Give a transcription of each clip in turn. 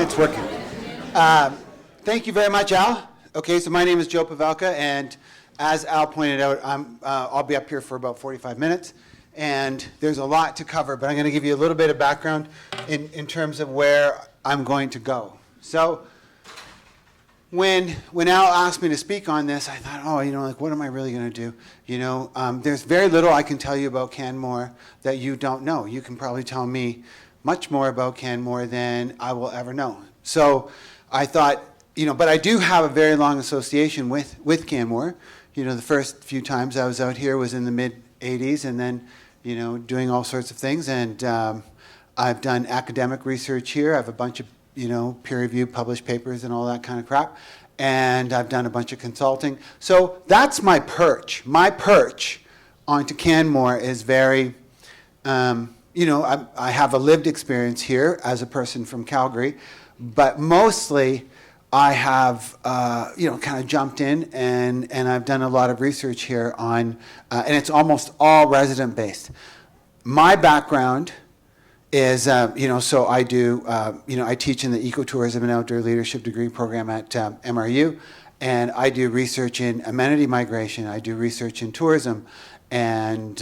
it's working. Thank you very much, Al. Okay, so my name is Joe Pavelka, and as Al pointed out, I'll be up here for about 45 minutes, and there's a lot to cover, but I'm going to give you a little bit of background in terms of where I'm going to go. So when Al asked me to speak on this, I thought, what am I really going to do? There's very little I can tell you about Canmore that you don't know. You can probably tell me much more about Canmore than I will ever know. So I thought, but I do have a very long association with Canmore. The first few times I was out here was in the mid-'80s, and then, doing all sorts of things. And I've done academic research here. I have a bunch of, peer-reviewed published papers and all that kind of crap. And I've done a bunch of consulting. So that's my perch. My perch onto Canmore is very, I have a lived experience here as a person from Calgary, but mostly I have, kind of jumped in and I've done a lot of research here on, and it's almost all resident-based. My background is, so I do, I teach in the Ecotourism and Outdoor Leadership degree program at MRU, and I do research in amenity migration. I do research in tourism, and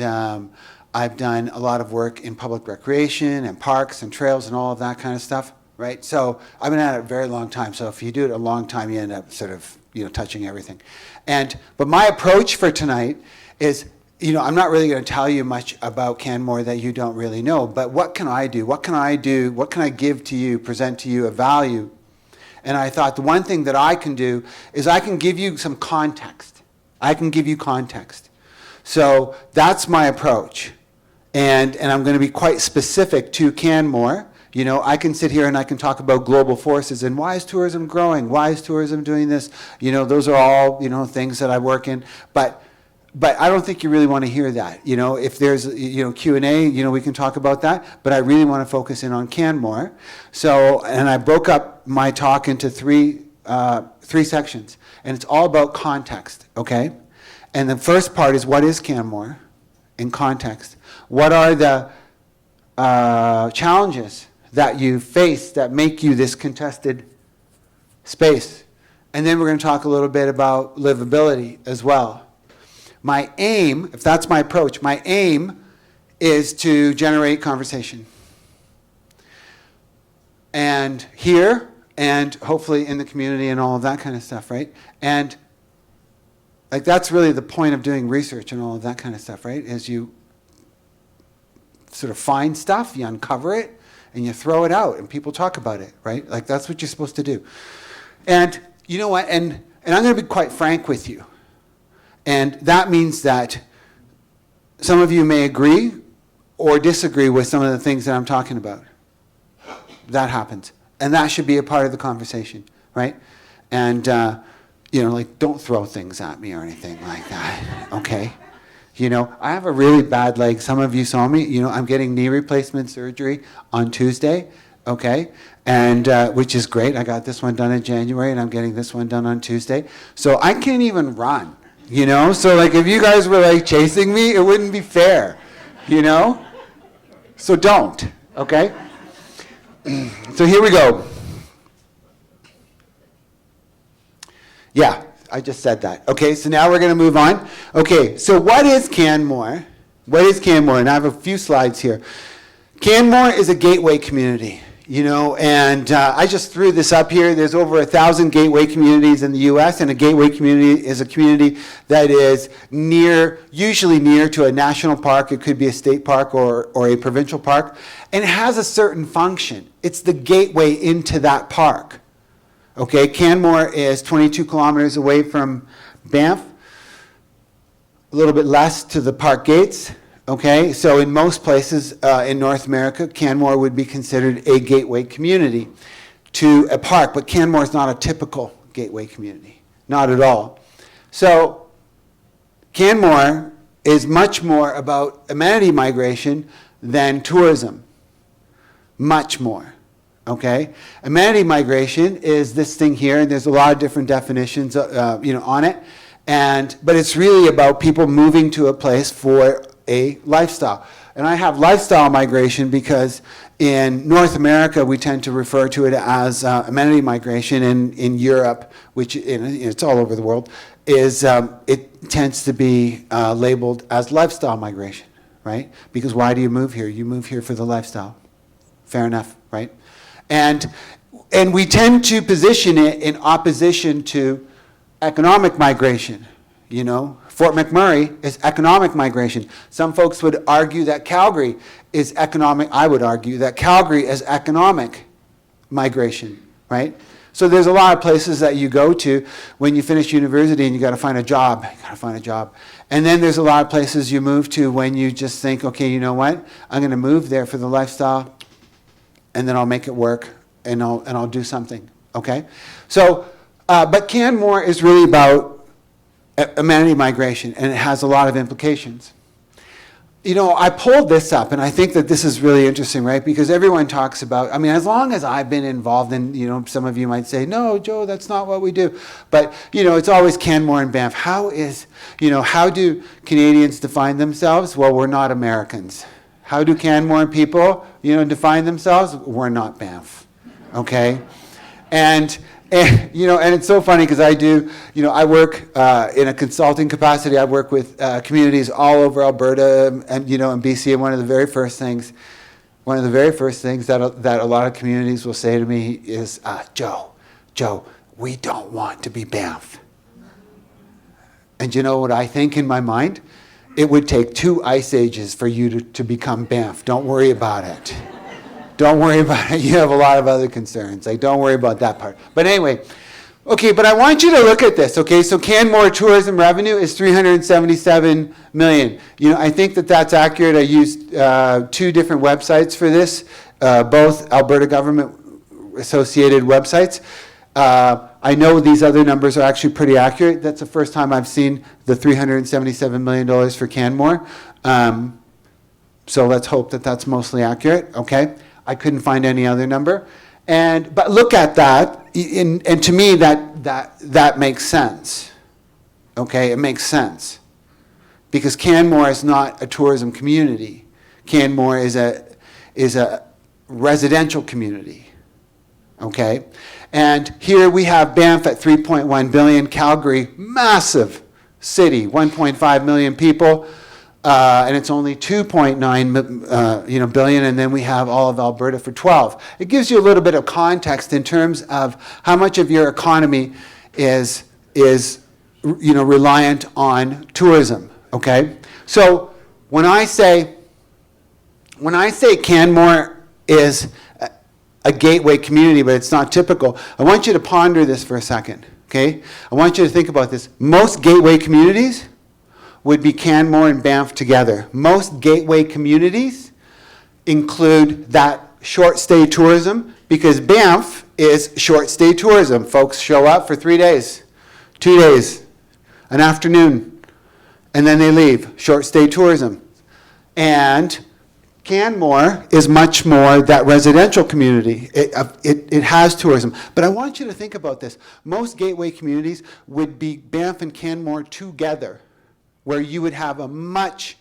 I've done a lot of work in public recreation and parks and trails and all of that kind of stuff, right? So I've been at it a very long time. So if you do it a long time, you end up sort of, touching everything. But my approach for tonight is, I'm not really going to tell you much about Canmore that you don't really know, but what can I do? What can I do? What can I give to you, present to you of value? And I thought the one thing that I can do is I can give you some context. I can give you context. So that's my approach. And I'm going to be quite specific to Canmore. I can sit here and I can talk about global forces and why is tourism growing? Why is tourism doing this? Those are all, things that I work in. But I don't think you really want to hear that. If there's, Q&A, we can talk about that. But I really want to focus in on Canmore. So, and I broke up my talk into three sections. And it's all about context, okay? And the first part is, what is Canmore in context? What are the challenges that you face that make you this contested space? And then we're going to talk a little bit about livability as well. My aim, if that's my approach, my aim is to generate conversation. And here, and hopefully in the community and all of that kind of stuff, right? And that's really the point of doing research and all of that kind of stuff, right? Is you sort of find stuff, you uncover it, and you throw it out, and people talk about it, right? That's what you're supposed to do. And you know what? And I'm going to be quite frank with you. And that means that some of you may agree or disagree with some of the things that I'm talking about. That happens. And that should be a part of the conversation, right? And, don't throw things at me or anything like that, okay? I have a really bad leg. Some of you saw me. I'm getting knee replacement surgery on Tuesday, okay? And which is great. I got this one done in January, and I'm getting this one done on Tuesday. So I can't even run. So if you guys were chasing me, it wouldn't be fair, So don't, okay? So here we go. Yeah, I just said that. Okay, so now we're going to move on. Okay, so what is Canmore? What is Canmore? And I have a few slides here. Canmore is a gateway community. And I just threw this up here. There's over 1,000 gateway communities in the U.S., and a gateway community is a community that is usually near to a national park. It could be a state park or a provincial park, and it has a certain function. It's the gateway into that park. Okay, Canmore is 22 kilometers away from Banff, a little bit less to the park gates. Okay, so in most places in North America, Canmore would be considered a gateway community to a park, but Canmore is not a typical gateway community, not at all. So Canmore is much more about amenity migration than tourism, much more. Okay, amenity migration is this thing here, and there's a lot of different definitions, on it, but it's really about people moving to a place for a lifestyle. And I have lifestyle migration because in North America, we tend to refer to it as amenity migration. In Europe, which it's all over the world, it tends to be labeled as lifestyle migration, right? Because why do you move here? You move here for the lifestyle. Fair enough, right? And we tend to position it in opposition to economic migration. You know, Fort McMurray is economic migration. Some folks would argue that Calgary is economic. I would argue that Calgary is economic migration, right? So there's a lot of places that you go to when you finish university and you got to find a job. You got to find a job. And then there's a lot of places you move to when you just think, okay, you know what? I'm going to move there for the lifestyle, and then I'll make it work, and I'll do something. Okay. So, but Canmore is really about amenity migration, and it has a lot of implications. You know, I pulled this up, and I think that this is really interesting, right? Because everyone talks about, I mean, as long as I've been involved in, you know, some of you might say, no, Joe, that's not what we do. But, you know, it's always Canmore and Banff. How do Canadians define themselves? Well, we're not Americans. How do Canmore people, you know, define themselves? We're not Banff, okay? And you know, and it's so funny because I do, you know, I work in a consulting capacity. I work with communities all over Alberta and, you know, in BC. And one of the very first things that a lot of communities will say to me is, Joe, we don't want to be Banff. And you know what I think in my mind? It would take 2 ice ages for you to become Banff. Don't worry about it. Don't worry about it. You have a lot of other concerns. Like, don't worry about that part. But anyway, okay, but I want you to look at this, okay? So Canmore tourism revenue is $377 million. You know, I think that that's accurate. I used 2 different websites for this, both Alberta government associated websites. I know these other numbers are actually pretty accurate. That's the first time I've seen the $377 million for Canmore. So let's hope that that's mostly accurate, okay? I couldn't find any other number. But look at that, and to me that makes sense, okay? It makes sense. Because Canmore is not a tourism community. Canmore is a residential community, okay? And here we have Banff at $3.1 billion, Calgary, massive city, 1.5 million people, and it's only 2.9 billion, and then we have all of Alberta for 12. It gives you a little bit of context in terms of how much of your economy is reliant on tourism. Okay, so when I say Canmore is a gateway community, but it's not typical, I want you to ponder this for a second. Okay, I want you to think about this. Most gateway communities would be Canmore and Banff together. Most gateway communities include that short-stay tourism, because Banff is short-stay tourism. Folks show up for 3 days, 2 days, an afternoon, and then they leave. Short-stay tourism. And Canmore is much more that residential community. It has tourism. But I want you to think about this. Most gateway communities would be Banff and Canmore together, where you would have a much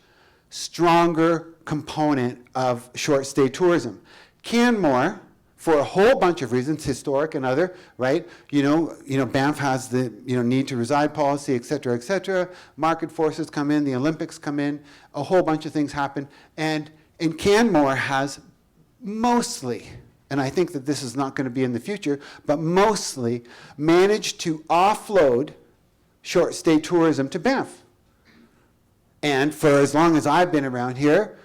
stronger component of short-stay tourism. Canmore, for a whole bunch of reasons, historic and other, right? Banff has the need to reside policy, et cetera, et cetera. Market forces come in, the Olympics come in, a whole bunch of things happen. And Canmore has mostly, and I think that this is not going to be in the future, but mostly managed to offload short-stay tourism to Banff. And for as long as I've been around here,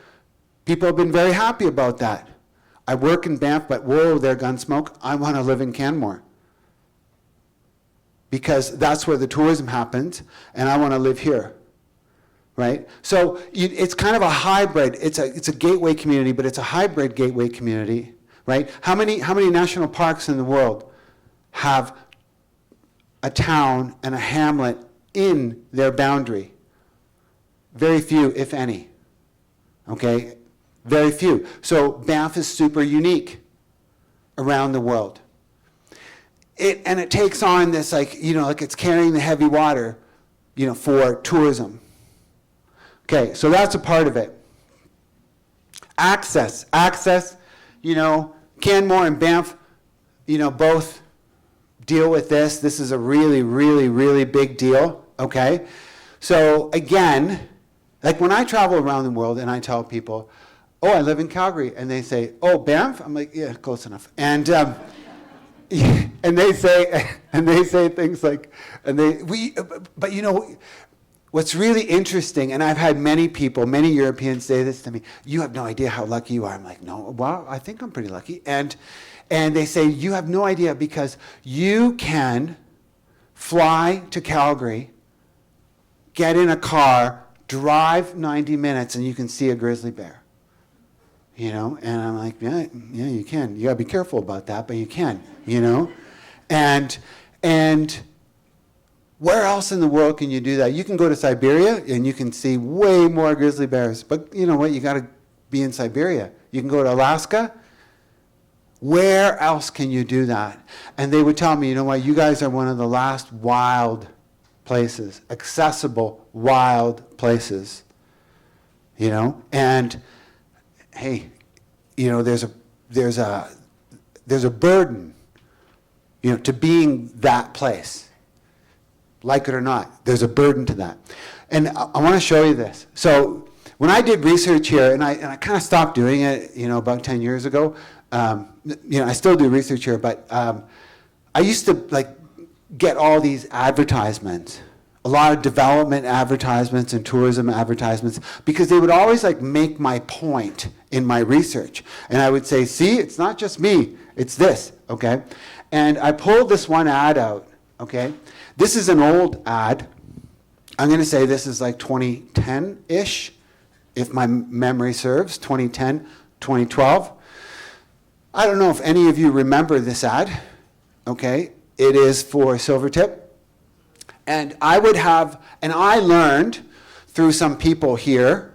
people have been very happy about that. I work in Banff, but whoa, there Gunsmoke, I want to live in Canmore. Because that's where the tourism happens, and I want to live here. Right? So it's kind of a hybrid. It's a gateway community, but it's a hybrid gateway community. Right? How many national parks in the world have a town and a hamlet in their boundary? Very few, if any. Okay? Very few. So Banff is super unique around the world. It takes on this, like it's carrying the heavy water, for tourism. Okay, so that's a part of it. Access, Canmore and Banff, both deal with this. This is a really, really, really big deal, okay? So again, like when I travel around the world and I tell people, oh, I live in Calgary, and they say, oh, Banff? I'm like, yeah, close enough. And and they say things like, what's really interesting, and I've had many Europeans say this to me, you have no idea how lucky you are. I'm like, no, well, I think I'm pretty lucky. And they say, you have no idea because you can fly to Calgary, get in a car, drive 90 minutes, and you can see a grizzly bear. And I'm like, yeah, you can. You gotta be careful about that, but you can, And where else in the world can you do that? You can go to Siberia and you can see way more grizzly bears. But you know what? You got to be in Siberia. You can go to Alaska. Where else can you do that? And they would tell me, you know what? You guys are one of the last wild places, accessible wild places. And hey, there's a burden, to being that place. Like it or not, there's a burden to that. And I want to show you this. So when I did research here, and I kind of stopped doing it, about 10 years ago. I still do research here, but I used to get all these advertisements, a lot of development advertisements and tourism advertisements, because they would always make my point in my research. And I would say, see, it's not just me, it's this, okay? And I pulled this one ad out, okay? This is an old ad. I'm going to say this is 2010-ish, if my memory serves, 2010, 2012. I don't know if any of you remember this ad, okay? It is for Silvertip. And I learned through some people here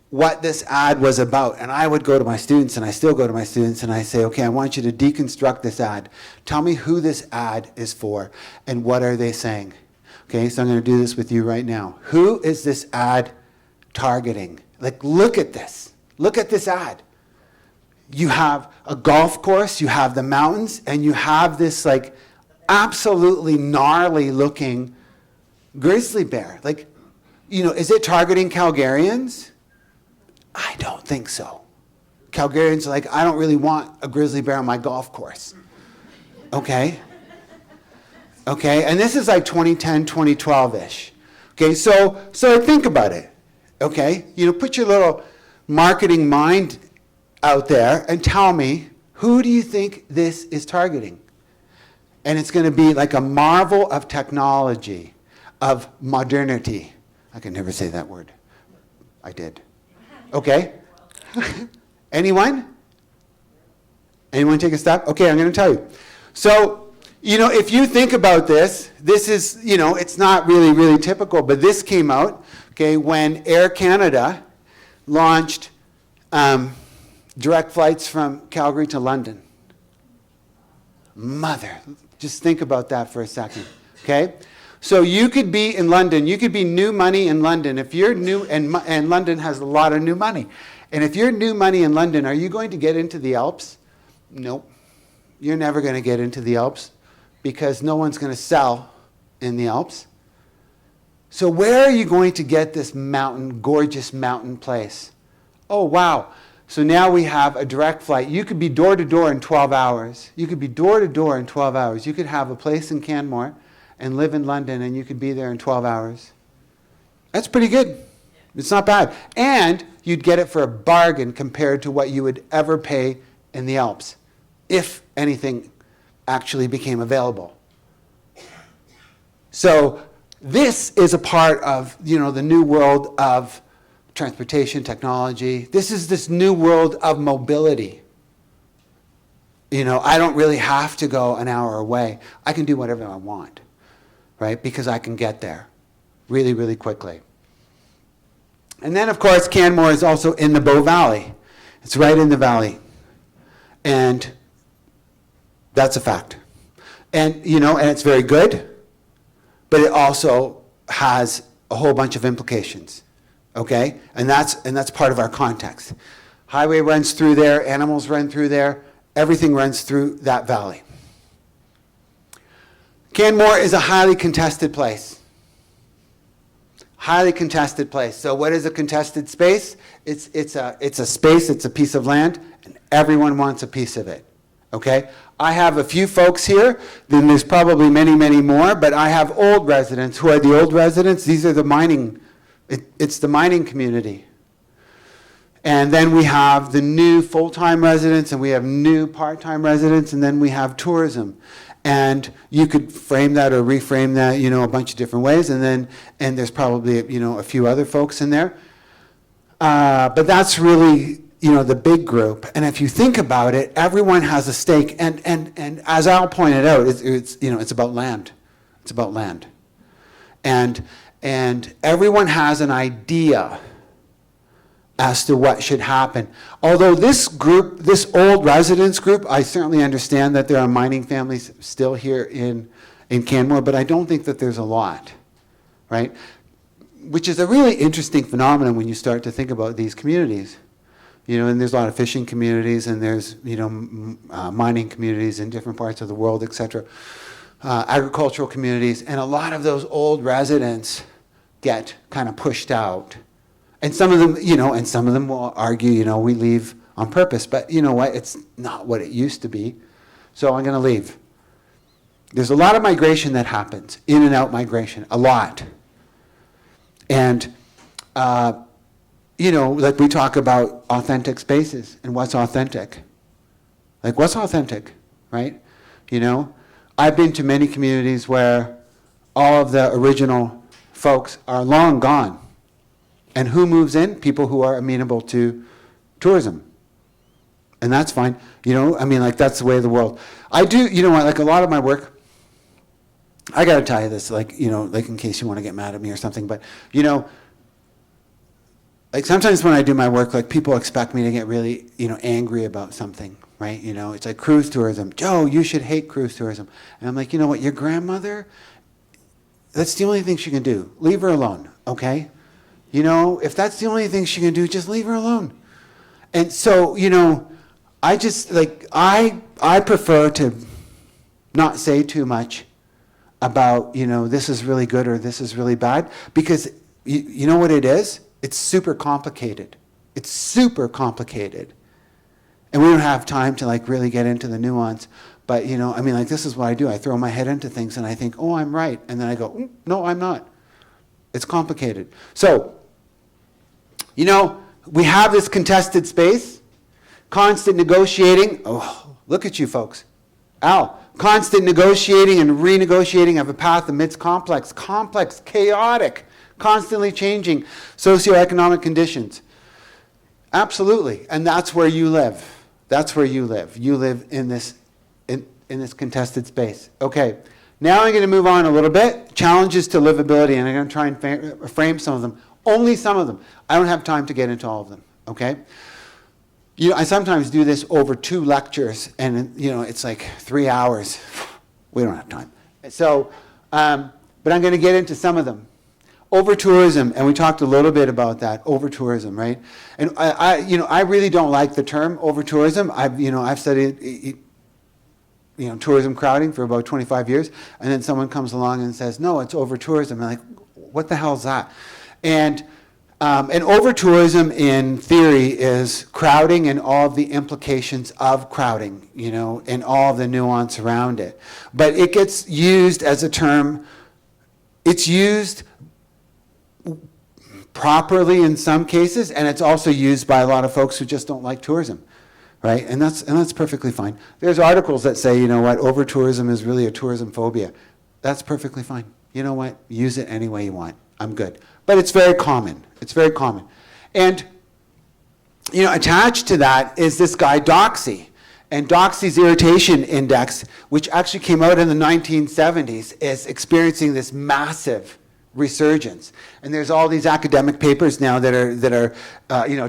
what this ad was about. And I would go to my students, and I still go to my students, and I say, okay, I want you to deconstruct this ad. Tell me who this ad is for, and what are they saying? Okay, so I'm going to do this with you right now. Who is this ad targeting? Look at this. Look at this ad. You have a golf course, you have the mountains, and you have this absolutely gnarly looking grizzly bear. Is it targeting Calgarians? I don't think so. Calgarians are I don't really want a grizzly bear on my golf course. Okay? Okay, and this is 2010, 2012-ish. Okay, so think about it. Okay? Put your little marketing mind out there and tell me, who do you think this is targeting? And it's going to be a marvel of technology, of modernity. I can never say that word. I did. Okay? Anyone? Anyone take a step? Okay, I'm going to tell you. So, if you think about this is, it's not really, really typical, but this came out, okay, when Air Canada launched direct flights from Calgary to London. Just think about that for a second, okay? So you could be in London, you could be new money in London. If you're new, and London has a lot of new money. And if you're new money in London, are you going to get into the Alps? Nope. You're never going to get into the Alps because no one's going to sell in the Alps. So where are you going to get this gorgeous mountain place? Oh, wow. So now we have a direct flight. You could be door to door in 12 hours. You could be door to door in 12 hours. You could have a place in Canmore and live in London, and you could be there in 12 hours. That's pretty good. It's not bad. And you'd get it for a bargain compared to what you would ever pay in the Alps, if anything actually became available. So this is a part of, the new world of transportation technology. This is this new world of mobility. I don't really have to go an hour away. I can do whatever I want, right? Because I can get there really, really quickly. And then, of course, Canmore is also in the Bow Valley. It's right in the valley. And that's a fact. And, and it's very good, but it also has a whole bunch of implications. Okay? And that's part of our context. Highway runs through there, animals run through there, everything runs through that valley. Canmore is a highly contested place. Highly contested place. So what is a contested space? It's a space, it's a piece of land, and everyone wants a piece of it. Okay? I have a few folks here, then there's probably many, many more, but I have old residents. Who are the old residents? These are the mining, it's the mining community. And then we have the new full-time residents, and we have new part-time residents, and then we have tourism. And you could frame that or reframe that, a bunch of different ways, and there's probably, a few other folks in there. But that's really, the big group. And if you think about it, everyone has a stake. And as Al pointed out, it's about land. It's about land. And everyone has an idea as to what should happen. Although this group, this old residents group, I certainly understand that there are mining families still here in Canmore, but I don't think that there's a lot, right? Which is a really interesting phenomenon when you start to think about these communities. And there's a lot of fishing communities, and there's, mining communities in different parts of the world, et cetera. Agricultural communities, and a lot of those old residents get kind of pushed out. And some of them, will argue, we leave on purpose. But you know what? It's not what it used to be. So I'm going to leave. There's a lot of migration that happens, in and out migration, a lot. And, like we talk about authentic spaces and what's authentic. Like, what's authentic, right? I've been to many communities where all of the original folks are long gone. And who moves in? People who are amenable to tourism. And that's fine. That's the way of the world. I do, like a lot of my work, I got to tell you this, in case you want to get mad at me or something, but, sometimes when I do my work, people expect me to get really, angry about something, right? It's like cruise tourism. Joe, you should hate cruise tourism. And I'm like, you know what, your grandmother, that's the only thing she can do. Leave her alone, okay? If that's the only thing she can do, just leave her alone. And so, I just, I prefer to not say too much about, this is really good or this is really bad, because you know what it is? It's super complicated. It's super complicated. And we don't have time to, really get into the nuance. But, this is what I do. I throw my head into things and I think, oh, I'm right. And then I go, no, I'm not. It's complicated. So, we have this contested space, constant negotiating. Oh, look at you folks. Al, constant negotiating and renegotiating of a path amidst complex, chaotic, constantly changing socioeconomic conditions. Absolutely. And that's where you live. That's where you live. You live in this contested space. Okay. Now I'm going to move on a little bit. Challenges to livability, and I'm going to try and frame some of them. Only some of them. I don't have time to get into all of them, okay? I sometimes do this over 2 lectures, and it's like 3 hours. We don't have time. So, but I'm going to get into some of them. Over-tourism, and we talked a little bit about that, over-tourism, right? And I really don't like the term over-tourism. I've studied tourism crowding for about 25 years, and then someone comes along and says, no, it's over-tourism. I'm like, what the hell is that? And over-tourism in theory is crowding and all of the implications of crowding, and all of the nuance around it. But it gets used as a term, it's used properly in some cases, and it's also used by a lot of folks who just don't like tourism. Right? And that's perfectly fine. There's articles that say, over-tourism is really a tourism phobia. That's perfectly fine. You know what? Use it any way you want. I'm good. But it's very common. It's very common. And, attached to that is this guy, Doxy. And Doxy's irritation index, which actually came out in the 1970s, is experiencing this massive resurgence. And there's all these academic papers now that are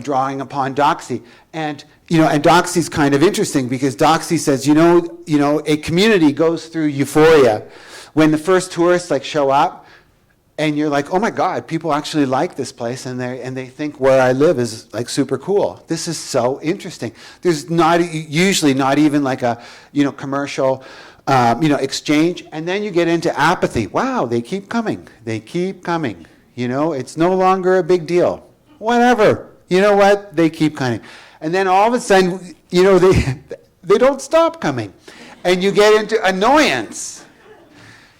drawing upon Doxy. And Doxy's kind of interesting because Doxy says, a community goes through euphoria when the first tourists show up. And you're like, oh my God, people actually like this place, and they think where I live is like super cool. This is so interesting. There's usually not even like a commercial exchange, and then you get into apathy. Wow, they keep coming. They keep coming. It's no longer a big deal. Whatever. You know what? They keep coming. And then all of a sudden, they don't stop coming. And you get into annoyance.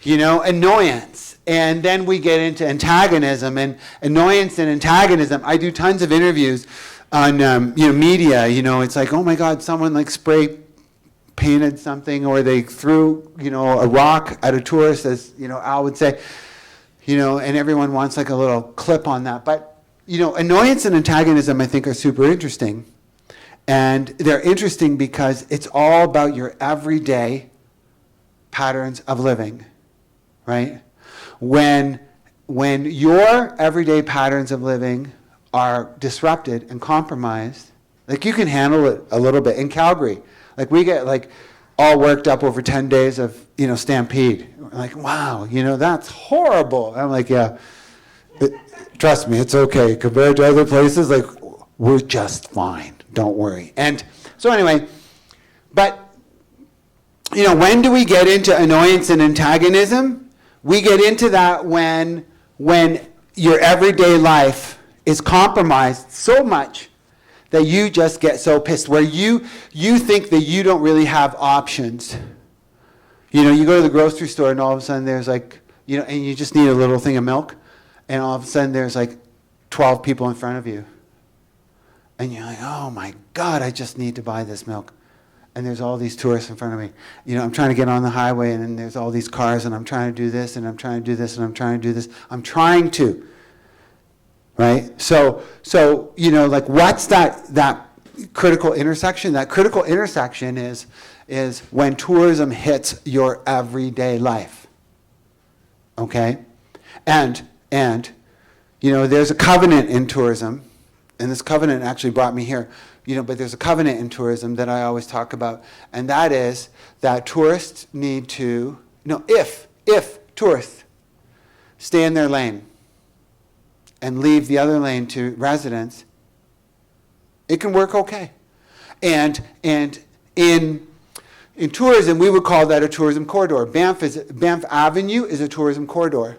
Annoyance. And then we get into antagonism, and annoyance and antagonism. I do tons of interviews on media. It's like, oh my God, someone like spray painted something, or they threw a rock at a tourist, as Al would say, and everyone wants like a little clip on that. But annoyance and antagonism, I think, are super interesting, and they're interesting because it's all about your everyday patterns of living, right? When your everyday patterns of living are disrupted and compromised, like you can handle it a little bit. In Calgary, like we get like all worked up over 10 days of, stampede. We're like, wow, that's horrible. I'm like, yeah, trust me, it's okay. Compared to other places, like we're just fine. Don't worry. And so anyway, but, when do we get into annoyance and antagonism? We get into that when your everyday life is compromised so much that you just get so pissed, where you think that you don't really have options. You go to the grocery store and all of a sudden there's like, and you just need a little thing of milk, and all of a sudden there's like 12 people in front of you. And you're like, oh my God, I just need to buy this milk. And there's all these tourists in front of me. I'm trying to get on the highway, and then there's all these cars, and I'm trying to do this, and I'm trying to do this, and I'm trying to do this. I'm trying to, right? So like what's that critical intersection? That critical intersection is when tourism hits your everyday life, okay? And there's a covenant in tourism, and this covenant actually brought me here. But there's a covenant in tourism that I always talk about, and that is that tourists need to, if tourists stay in their lane and leave the other lane to residents, it can work okay. And in tourism, we would call that a tourism corridor. Banff Avenue is a tourism corridor.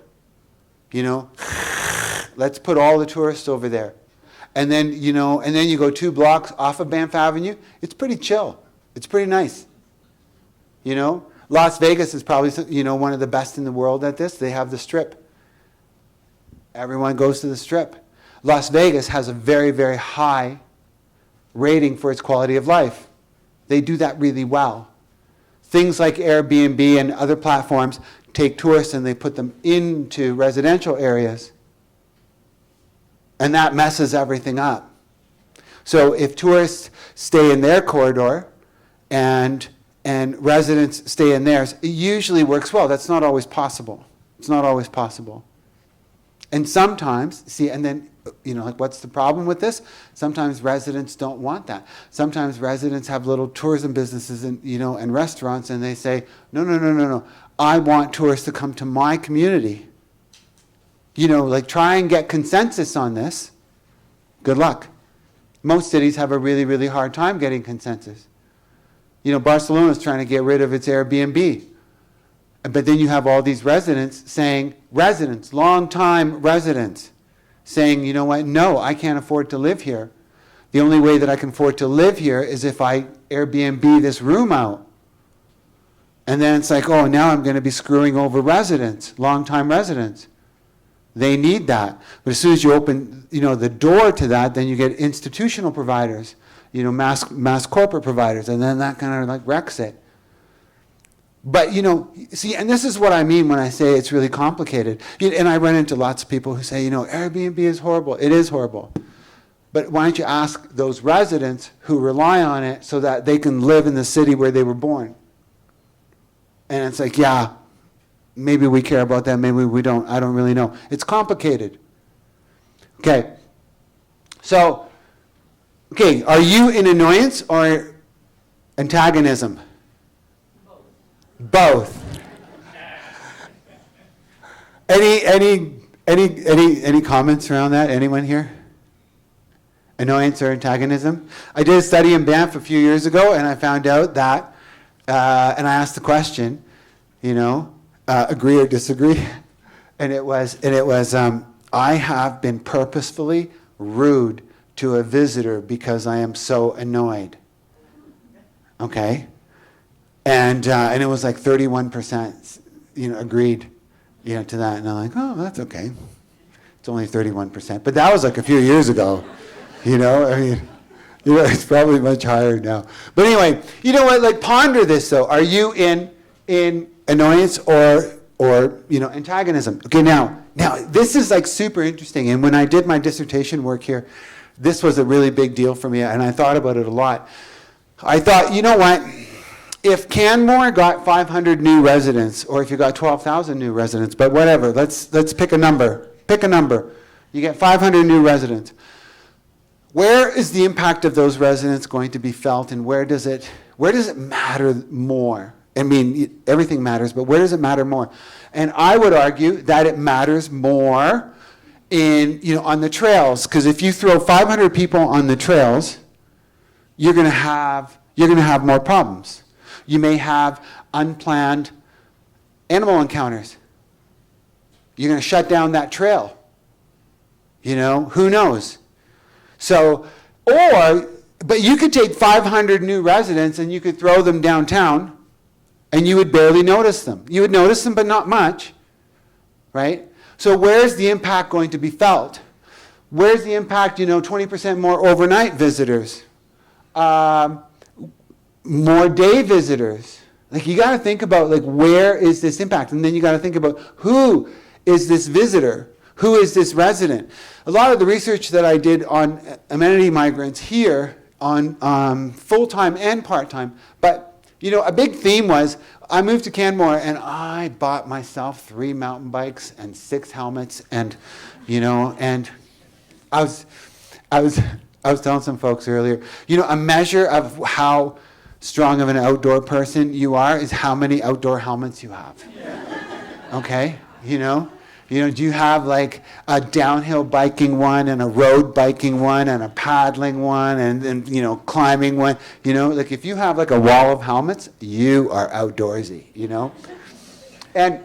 Let's put all the tourists over there. And then, you go 2 blocks off of Banff Avenue. It's pretty chill. It's pretty nice. Las Vegas is probably, one of the best in the world at this. They have the Strip. Everyone goes to the Strip. Las Vegas has a very, very high rating for its quality of life. They do that really well. Things like Airbnb and other platforms take tourists and they put them into residential areas. And that messes everything up. So if tourists stay in their corridor and residents stay in theirs, it usually works well. That's not always possible. It's not always possible. And sometimes, like what's the problem with this? Sometimes residents don't want that. Sometimes residents have little tourism businesses and restaurants, and they say, no. I want tourists to come to my community. Try and get consensus on this. Good luck. Most cities have a really, really hard time getting consensus. Barcelona's trying to get rid of its Airbnb. But then you have all these long-time residents, saying, you know what, no, I can't afford to live here. The only way that I can afford to live here is if I Airbnb this room out. And then it's like, oh, now I'm going to be screwing over residents, long-time residents. They need that. But as soon as you open, the door to that, then you get institutional providers, mass corporate providers, and then that kind of like wrecks it. But, and this is what I mean when I say it's really complicated. And I run into lots of people who say, Airbnb is horrible. It is horrible. But why don't you ask those residents who rely on it so that they can live in the city where they were born? And it's like, yeah, maybe we care about that, maybe we don't. I don't really know. It's complicated. Okay. So, are you in annoyance or antagonism? Both. Any Any comments around that? Anyone here? Annoyance or antagonism? I did a study in Banff a few years ago, and I found out that, and I asked the question, agree or disagree, and it was, I have been purposefully rude to a visitor because I am so annoyed. Okay, and it was like 31%, agreed, to that, and I'm like, oh, that's okay. It's only 31%, but that was like a few years ago. It's probably much higher now. But anyway, you know what? Like, ponder this though. Are you in annoyance or antagonism? Okay, now this is like super interesting. And when I did my dissertation work here, this was a really big deal for me, and I thought about it a lot. I thought, you know what? If Canmore got 500 new residents, or if you got 12,000 new residents, but whatever, let's pick a number. Pick a number. You get 500 new residents. Where is the impact of those residents going to be felt, and where does it matter more? I mean, everything matters, but where does it matter more? And I would argue that it matters more on the trails, because if you throw 500 people on the trails, you're going to have more problems. You may have unplanned animal encounters. You're going to shut down that trail. Who knows? So, but you could take 500 new residents and you could throw them downtown and you would barely notice them. You would notice them, but not much, right? So where's the impact going to be felt? Where's the impact, 20% more overnight visitors, more day visitors. Like, you got to think about, like, where is this impact? And then you got to think about, who is this visitor? Who is this resident? A lot of the research that I did on amenity migrants here, on full-time and part-time, but, a big theme was, I moved to Canmore and I bought myself 3 mountain bikes and 6 helmets, and, and I was telling some folks earlier, a measure of how strong of an outdoor person you are is how many outdoor helmets you have. Okay? Do you have like a downhill biking one and a road biking one and a paddling one and climbing one? Like, if you have like a wall of helmets, you are outdoorsy, And,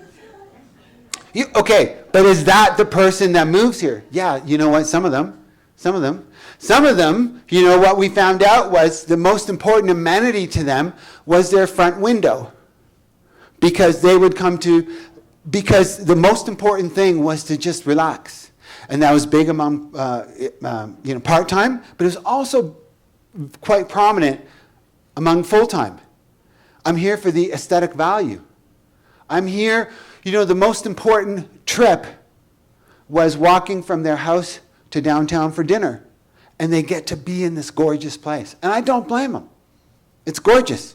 okay, but is that the person that moves here? Yeah, you know what? Some of them, what we found out was the most important amenity to them was their front window. Because they would because the most important thing was to just relax. And that was big among, part-time, but it was also quite prominent among full-time. I'm here for the aesthetic value. I'm here, the most important trip was walking from their house to downtown for dinner. And they get to be in this gorgeous place. And I don't blame them. It's gorgeous,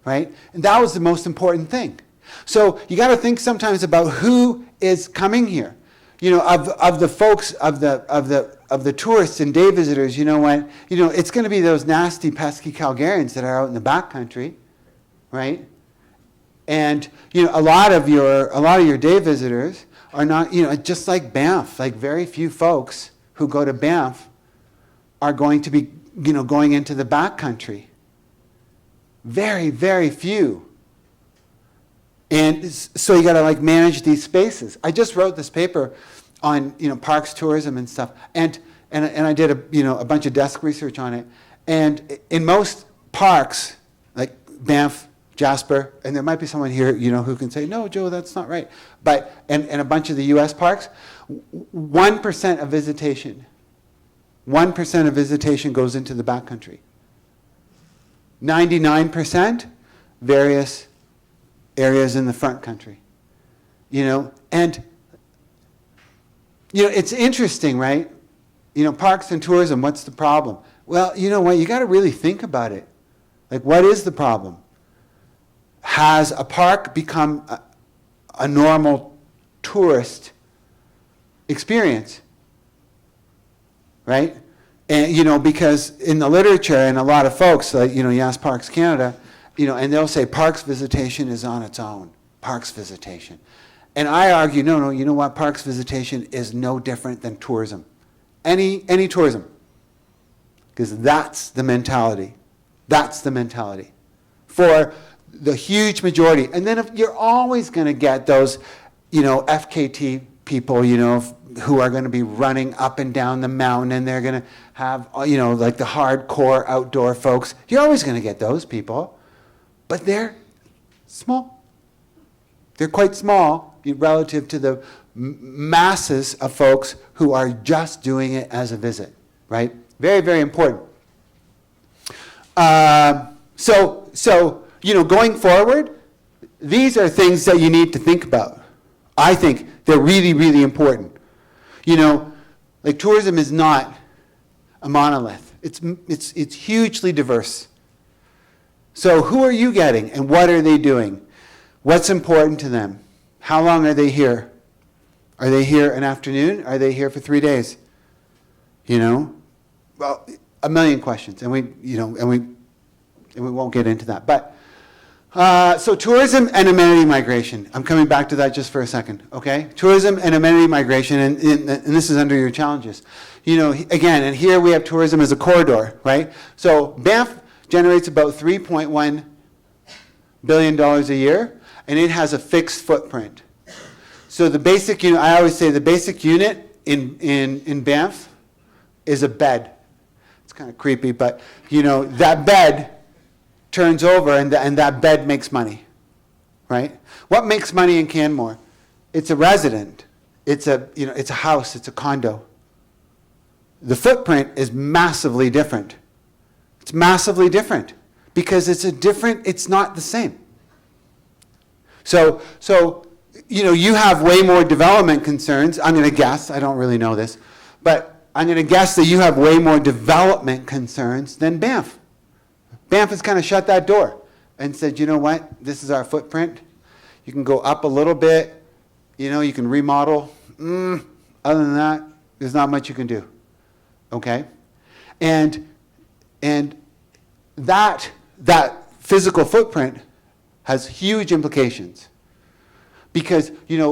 right? And that was the most important thing. So you got to think sometimes about who is coming here. Of the folks, of the tourists and day visitors, it's going to be those nasty, pesky Calgarians that are out in the backcountry, right? And a lot of your day visitors are not, just like Banff. Like, very few folks who go to Banff are going to be, going into the backcountry. Very, very few. And so you got to like manage these spaces. I just wrote this paper on parks, tourism, and stuff, and I did a bunch of desk research on it. And in most parks, like Banff, Jasper, and there might be someone here who can say, no, Joe, that's not right. But and a bunch of the U.S. parks, 1% of visitation. 1% of visitation goes into the backcountry. 99% various areas in the front country. And it's interesting, right? Parks and tourism, what's the problem? Well, you know what? You got to really think about it. Like, what is the problem? Has a park become a normal tourist experience? Right? And, because in the literature, and a lot of folks, like, you ask Parks Canada, and they'll say parks visitation is on its own. Parks visitation. And I argue, no, you know what? Parks visitation is no different than tourism. Any tourism. Because that's the mentality. That's the mentality. For the huge majority. And then if you're always going to get those, FKT people, who are going to be running up and down the mountain, and they're going to have, like the hardcore outdoor folks. You're always going to get those people. But they're small. They're quite small relative to the masses of folks who are just doing it as a visit, right? Very, very important. So going forward, these are things that you need to think about. I think they're really, really important. Like tourism is not a monolith. It's hugely diverse. So who are you getting and what are they doing? What's important to them? How long are they here? Are they here an afternoon? Are they here for 3 days? Well, a million questions, and we won't get into that. But so tourism and amenity migration. I'm coming back to that just for a second. Okay, tourism and amenity migration, and this is under your challenges. Again, and here we have tourism as a corridor, right? So Banff generates about $3.1 billion a year, and it has a fixed footprint. So the basic unit, I always say the basic unit in Banff is a bed. It's kind of creepy, but that bed turns over and that bed makes money, right? What makes money in Canmore? It's a resident. It's a house, it's a condo. The footprint is massively different. It's massively different because it's not the same. So you have way more development concerns. I'm going to guess, I don't really know this, but I'm going to guess that you have way more development concerns than Banff. Banff has kind of shut that door and said, you know what, this is our footprint. You can go up a little bit, you can remodel. Other than that, there's not much you can do. Okay? And that physical footprint has huge implications. Because,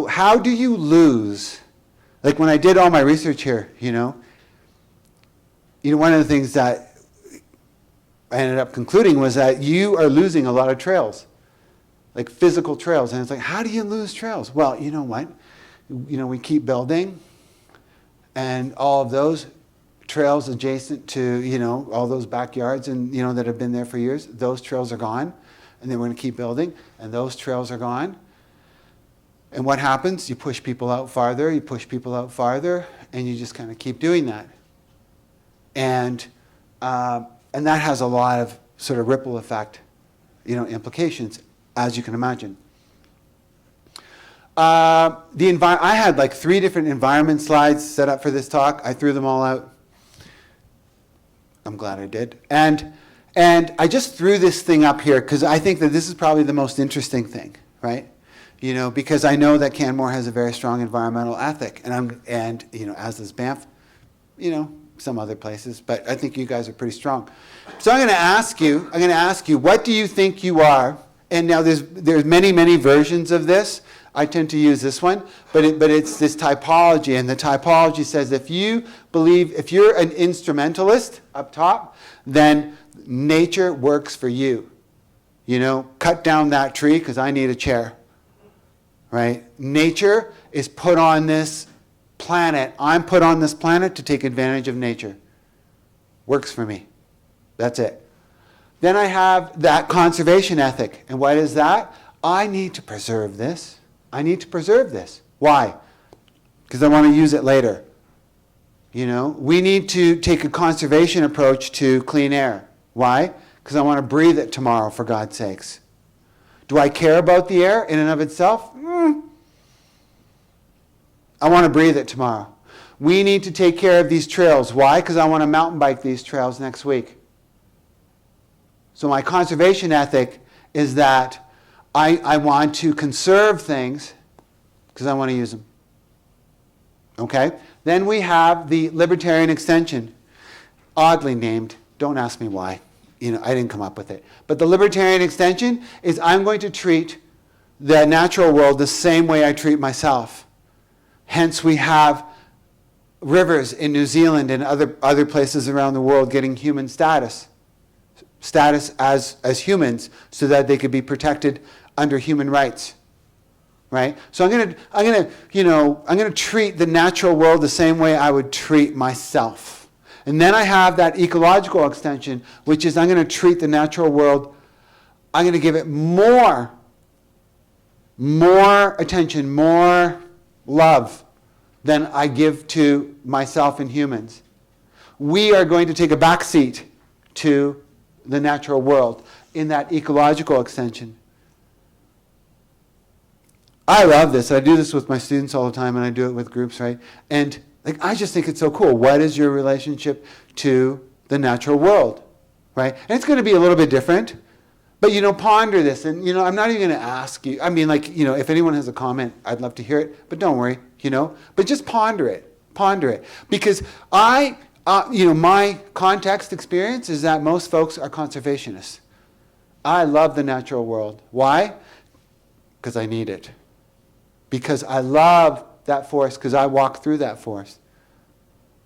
how do you lose? Like when I did all my research here, one of the things that I ended up concluding was that you are losing a lot of trails, like physical trails. And it's like, how do you lose trails? Well, you know what? We keep building, and all of those trails adjacent to, all those backyards and, that have been there for years, those trails are gone. And then we're going to keep building, and those trails are gone. And what happens? You push people out farther, and you just kind of keep doing that. And that has a lot of sort of ripple effect, implications, as you can imagine. I had like 3 different environment slides set up for this talk. I threw them all out. I'm glad I did. And I just threw this thing up here because I think that this is probably the most interesting thing, right? Because I know that Canmore has a very strong environmental ethic, and as does Banff, some other places, but I think you guys are pretty strong. So I'm going to ask you, what do you think you are? And now there's many versions of this. I tend to use this one, but it's this typology, and the typology says if you're an instrumentalist up top, then nature works for you. Cut down that tree because I need a chair. Right? Nature is put on this planet. I'm put on this planet to take advantage of nature. Works for me. That's it. Then I have that conservation ethic. And what is that? I need to preserve this. Why? Because I want to use it later. We need to take a conservation approach to clean air. Why? Because I want to breathe it tomorrow, for God's sakes. Do I care about the air in and of itself? I want to breathe it tomorrow. We need to take care of these trails. Why? Because I want to mountain bike these trails next week. So my conservation ethic is that I want to conserve things because I want to use them. Okay? Then we have the libertarian extension, oddly named. Don't ask me why. I didn't come up with it. But the libertarian extension is I'm going to treat the natural world the same way I treat myself. Hence, we have rivers in New Zealand and other places around the world getting human status as humans, so that they could be protected under human rights. Right? So I'm gonna treat the natural world the same way I would treat myself. And then I have that ecological extension, which is I'm going to treat the natural world, I'm going to give it more attention, more love than I give to myself and humans. We are going to take a backseat to the natural world in that ecological extension. I love this. I do this with my students all the time, and I do it with groups, right? And I just think it's so cool. What is your relationship to the natural world, right? And it's going to be a little bit different, but ponder this. And I'm not even going to ask you. I mean, if anyone has a comment, I'd love to hear it. But don't worry, But just ponder it, because my context experience is that most folks are conservationists. I love the natural world. Why? Because I need it. Because I love that forest, because I walk through that forest,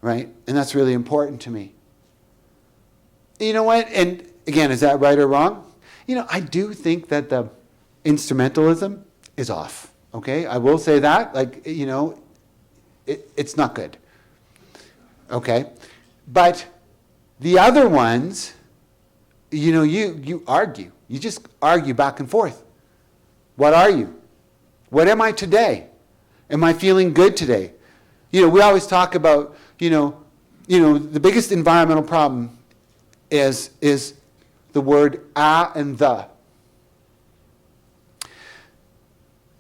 right? And that's really important to me. You know what? And again, is that right or wrong? I do think that the instrumentalism is off, okay? I will say that, it's not good, okay? But the other ones, you argue. You just argue back and forth. What are you? What am I today? Am I feeling good today? We always talk about, the biggest environmental problem is the word "a" and "the."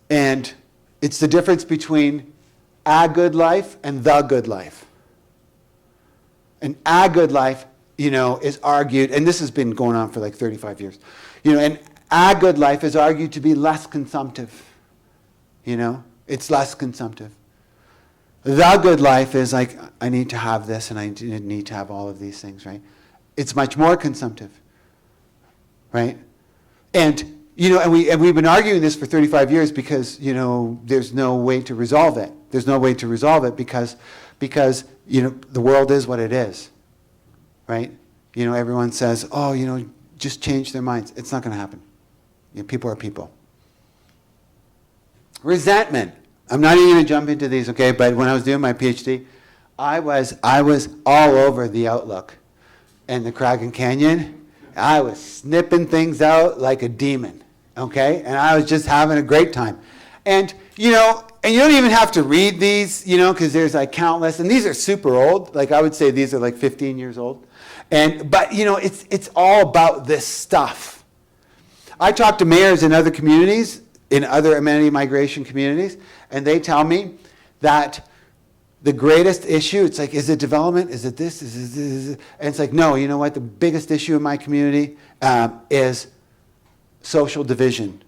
And it's the difference between a good life and the good life. And a good life, is argued, and this has been going on for 35 years, and a good life is argued to be less consumptive. It's less consumptive. The good life is I need to have this and I need to have all of these things, right? It's much more consumptive, right? And, and we've been arguing this for 35 years because, there's no way to resolve it. There's no way to resolve it because the world is what it is, right? Everyone says, just change their minds. It's not going to happen. People are people. Resentment. I'm not even going to jump into these, okay? But when I was doing my PhD, I was all over the Outlook and the Kraken Canyon. I was snipping things out like a demon, okay? And I was just having a great time. And, and you don't even have to read these, because there's countless, and these are super old. I would say these are 15 years old. But it's all about this stuff. I talk to mayors in other communities, in other amenity migration communities, and they tell me that the greatest issue, it's is it development? Is it this? Is it this? And it's no, you know what? The biggest issue in my community is social division.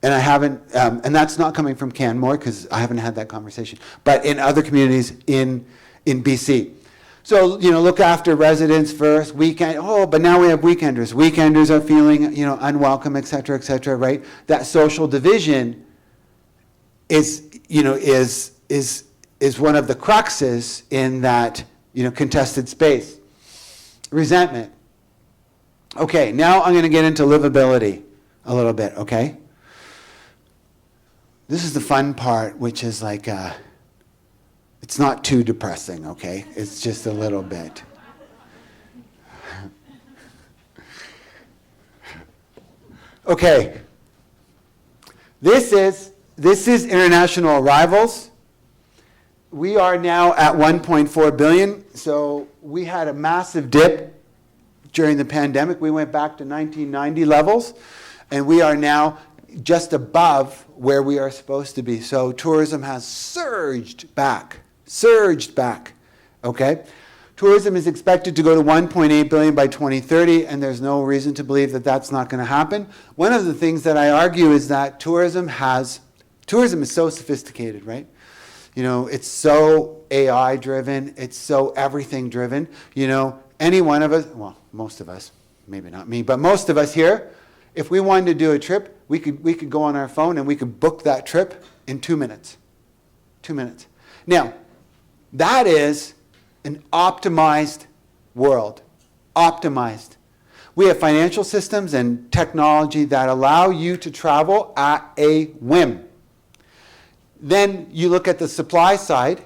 And I haven't, and that's not coming from Canmore because I haven't had that conversation, but in other communities in BC. So, look after residents first, but now we have weekenders. Weekenders are feeling, unwelcome, et cetera, right? That social division is one of the cruxes in that, contested space. Resentment. Okay, now I'm going to get into livability a little bit, okay? This is the fun part, which is it's not too depressing, okay? It's just a little bit. Okay. This is international arrivals. We are now at 1.4 billion. So we had a massive dip during the pandemic. We went back to 1990 levels, and we are now just above where we are supposed to be. So tourism has surged back, okay? Tourism is expected to go to 1.8 billion by 2030, and there's no reason to believe that that's not going to happen. One of the things that I argue is that tourism is so sophisticated, right? It's so AI driven, it's so everything driven. Any one of us, well, most of us, maybe not me, but most of us here, If we wanted to do a trip, we could go on our phone and we could book that trip in 2 minutes. 2 minutes. Now, that is an optimized world. Optimized. We have financial systems and technology that allow you to travel at a whim. Then you look at the supply side,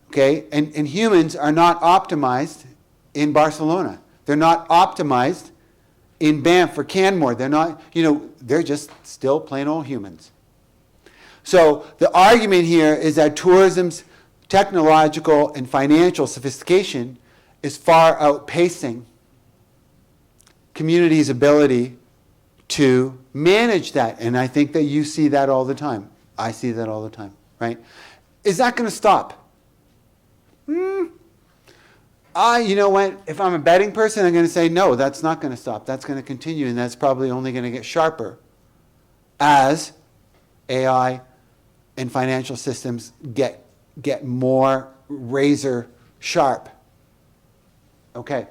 okay, and humans are not optimized in Barcelona. They're not optimized in Banff or Canmore. They're not, they're just still plain old humans. So the argument here is that tourism's technological and financial sophistication is far outpacing community's ability to manage that. And I think that you see that all the time. I see that all the time, right? Is that going to stop? You know what? If I'm a betting person, I'm going to say, no, that's not going to stop. That's going to continue, and that's probably only going to get sharper as AI and financial systems get more razor sharp. Okay.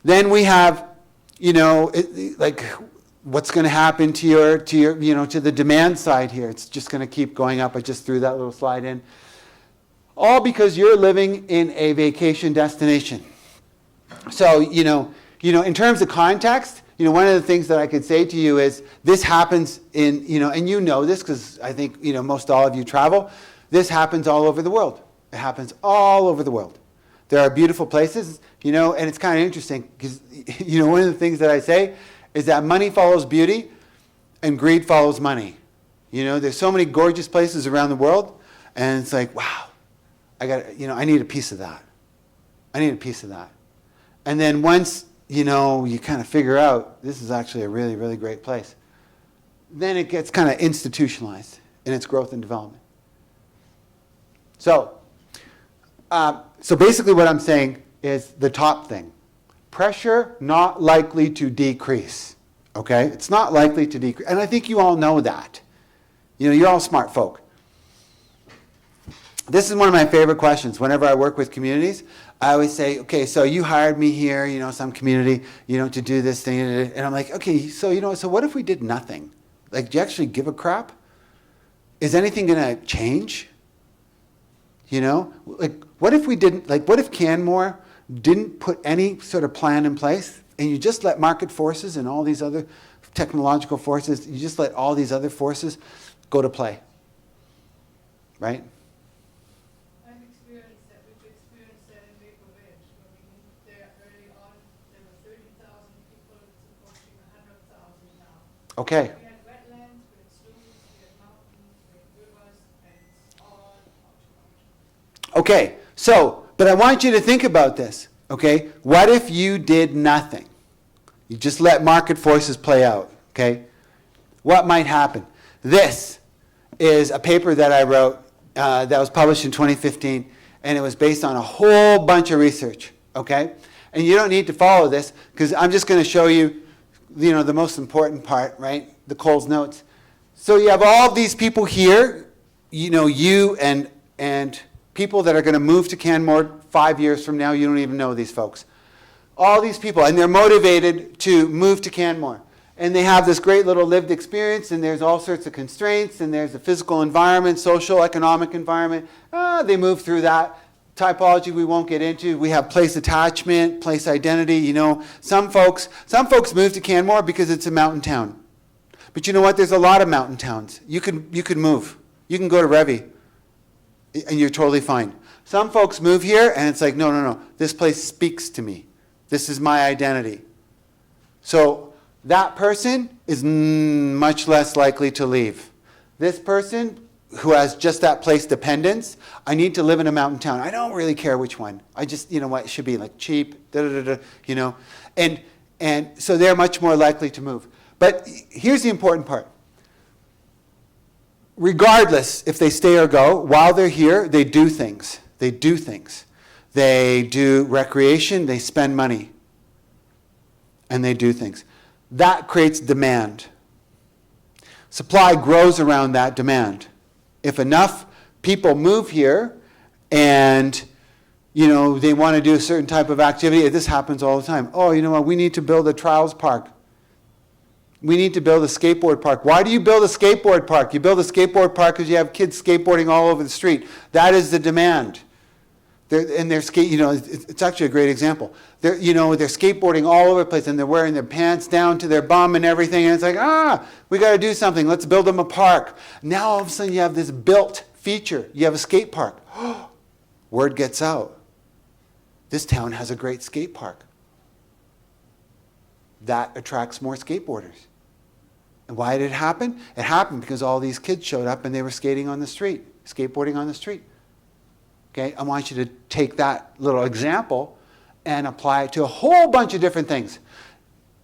Then we have, like what's going to happen to your, to the demand side here. It's just going to keep going up. I just threw that little slide in. All because you're living in a vacation destination. So, in terms of context, one of the things that I could say to you is this happens in, and this because I think, most all of you travel. This happens all over the world. It happens all over the world. There are beautiful places, and it's kind of interesting because, one of the things that I say is that money follows beauty and greed follows money. There's so many gorgeous places around the world, and it's like, wow, I need a piece of that. I need a piece of that. And then once, you kind of figure out this is actually a really, really great place, then it gets kind of institutionalized in its growth and development. So basically what I'm saying is the top thing. Pressure not likely to decrease, okay? It's not likely to decrease. And I think you all know that. You're all smart folk. This is one of my favorite questions. Whenever I work with communities, I always say, okay, so you hired me here, some community, to do this thing. And I'm like, okay, so, so what if we did nothing? Like, do you actually give a crap? Is anything going to change? Like, what if we didn't, what if Canmore didn't put any sort of plan in place and you just let market forces and all these other technological forces, you just let all these other forces go to play, right? Okay. We had wetlands, we had streams, we had mountains, we had rivers, and it's all okay, but I want you to think about this, okay? What if you did nothing? You just let market forces play out, okay? What might happen? This is a paper that I wrote that was published in 2015, and it was based on a whole bunch of research, okay? And you don't need to follow this, because I'm just going to show you the most important part, right? The Coles notes. So you have all these people here, you and people that are going to move to Canmore 5 years from now. You don't even know these folks. All these people, and they're motivated to move to Canmore. And they have this great little lived experience, and there's all sorts of constraints, and there's a physical environment, social, economic environment. They move through that. Typology we won't get into. We have place attachment, place identity. Some folks move to Canmore because it's a mountain town. But you know what? There's a lot of mountain towns. You could move. You can go to Revi, and you're totally fine. Some folks move here, and it's like, no. This place speaks to me. This is my identity. So that person is much less likely to leave. This person who has just that place dependence, I need to live in a mountain town. I don't really care which one. I just, it should be like cheap, And so they're much more likely to move. But here's the important part. Regardless if they stay or go, while they're here, they do things. They do things. They do recreation, they spend money. And they do things. That creates demand. Supply grows around that demand. If enough people move here and, they want to do a certain type of activity, this happens all the time. Oh, you know what, we need to build a trials park. We need to build a skateboard park. Why do you build a skateboard park? You build a skateboard park because you have kids skateboarding all over the street. That is the demand. They're skate. It's actually a great example. They're skateboarding all over the place, and they're wearing their pants down to their bum and everything. And it's like, we got to do something. Let's build them a park. Now all of a sudden you have this built feature. You have a skate park. Word gets out. This town has a great skate park. That attracts more skateboarders. And why did it happen? It happened because all these kids showed up and they were skating on the street, skateboarding on the street. Okay, I want you to take that little example and apply it to a whole bunch of different things.